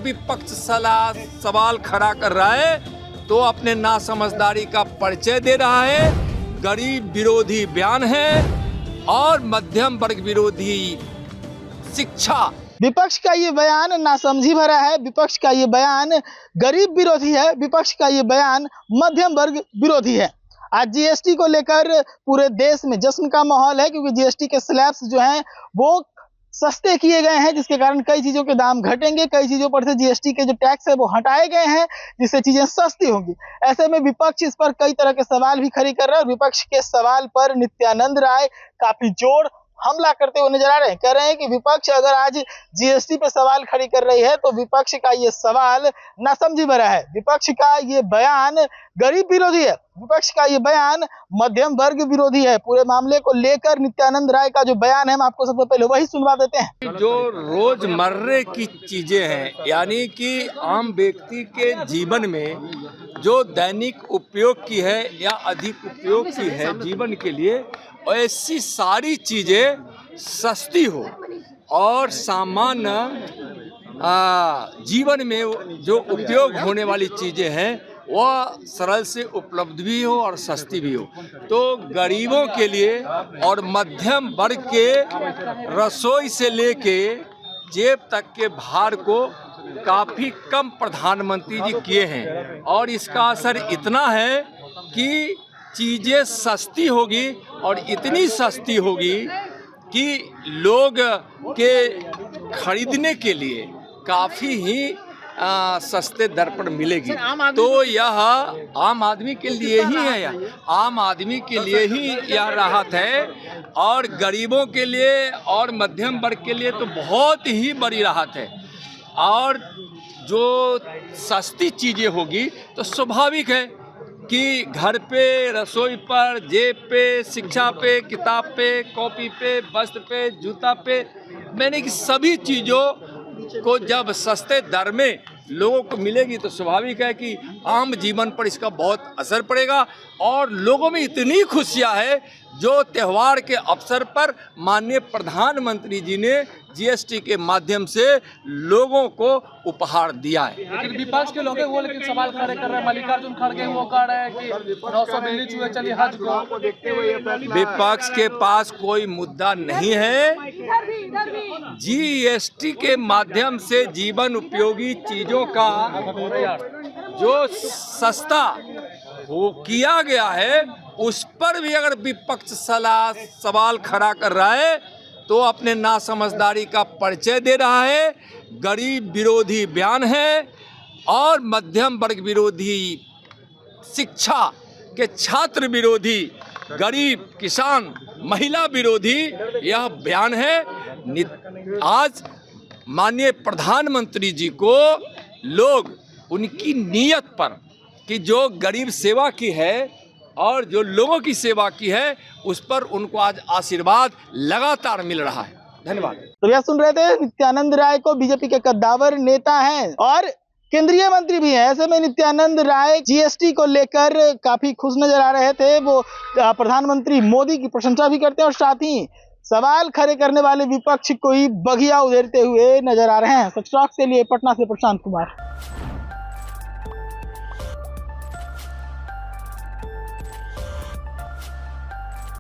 विपक्ष सवाल खड़ा कर रहा है तो अपने नासमझदारी का परिचय दे रहा है। गरीब विरोधी बयान है और मध्यम वर्ग विरोधी शिक्षा। विपक्ष का ये बयान नासमझी भरा है, विपक्ष का ये बयान गरीब विरोधी है, विपक्ष का ये बयान मध्यम वर्ग विरोधी है। आज जीएसटी को लेकर पूरे देश में जश्न का माहौल है, क्योंकि जीएसटी के स्लैब्स जो हैं वो सस्ते किए गए हैं, जिसके कारण कई चीजों के दाम घटेंगे, कई चीजों पर से जीएसटी के जो टैक्स है वो हटाए गए हैं, जिससे चीजें सस्ती होंगी। ऐसे में विपक्ष इस पर कई तरह के सवाल भी खड़े कर रहा है। विपक्ष के सवाल पर नित्यानंद राय काफी जोर हमला करते हुए नजर आ रहे हैं। कह रहे हैं कि विपक्ष अगर आज जीएसटी पे सवाल खड़ी कर रही है तो विपक्ष का ये सवाल नासमझी भरा है, विपक्ष का ये बयान गरीब विरोधी है, विपक्ष का ये बयान मध्यम वर्ग विरोधी है। पूरे मामले को लेकर नित्यानंद राय का जो बयान है हम आपको सबसे पहले वही सुनवा देते हैं। जो रोजमर्रे की चीजें हैं, यानी कि आम व्यक्ति के जीवन में जो दैनिक उपयोग की है या अधिक उपयोग की है जीवन के लिए, ऐसी सारी चीजें सस्ती हो और सामान्य जीवन में जो उपयोग होने वाली चीजें हैं वह सरल से उपलब्ध भी हो और सस्ती भी हो, तो गरीबों के लिए और मध्यम वर्ग के रसोई से लेके जेब तक के भार को काफ़ी कम प्रधानमंत्री जी किए हैं। और इसका असर इतना है कि चीज़ें सस्ती होगी और इतनी सस्ती होगी कि लोग के खरीदने के लिए काफ़ी ही सस्ते दर पर मिलेगी। तो यह आम आदमी के लिए ही है, यह आम आदमी के लिए ही यह राहत है और गरीबों के लिए और मध्यम वर्ग के लिए तो बहुत ही बड़ी राहत है। और जो सस्ती चीज़ें होगी तो स्वाभाविक है कि घर पे, रसोई पर, जेब पे, शिक्षा पे, किताब पे, कॉपी पे, वस्त्र पे, जूता पे, मैंने कि सभी चीज़ों को जब सस्ते दर में लोगों को मिलेगी तो स्वाभाविक है कि आम जीवन पर इसका बहुत असर पड़ेगा। और लोगों में इतनी खुशियां है जो त्यौहार के अवसर पर माननीय प्रधानमंत्री जी ने जीएसटी के माध्यम से लोगों को उपहार दिया है। लेकिन विपक्ष के लोग वो लेकिन सवाल खड़े कर रहे हैं। मल्लिकार्जुन खड़गे वो कह रहे हैं कि 900 बिल्ली चूहे चली हज को। विपक्ष के पास कोई मुद्दा नहीं है। जीएसटी के माध्यम से जीवन उपयोगी चीजों का जो सस्ता वो किया गया है, उस पर भी अगर विपक्ष सवाल खड़ा कर रहा है तो अपने नासमझदारी का परिचय दे रहा है। गरीब विरोधी बयान है और मध्यम वर्ग विरोधी शिक्षा के छात्र विरोधी, गरीब, किसान, महिला विरोधी यह बयान है। आज माननीय प्रधानमंत्री जी को लोग उनकी नीयत पर कि जो गरीब सेवा की है और जो लोगों की सेवा की है, उस पर उनको आज आशीर्वाद लगातार मिल रहा है। धन्यवाद। तो यह सुन रहे थे नित्यानंद राय को, बीजेपी के कद्दावर नेता हैं और केंद्रीय मंत्री भी हैं। ऐसे में नित्यानंद राय जीएसटी को लेकर काफी खुश नजर आ रहे थे। वो प्रधानमंत्री मोदी की प्रशंसा भी करते हैं और साथ ही सवाल खड़े करने वाले विपक्ष को ही बघिया उधेड़ते हुए नजर आ रहे हैं। सच टॉक के लिए पटना से प्रशांत कुमार।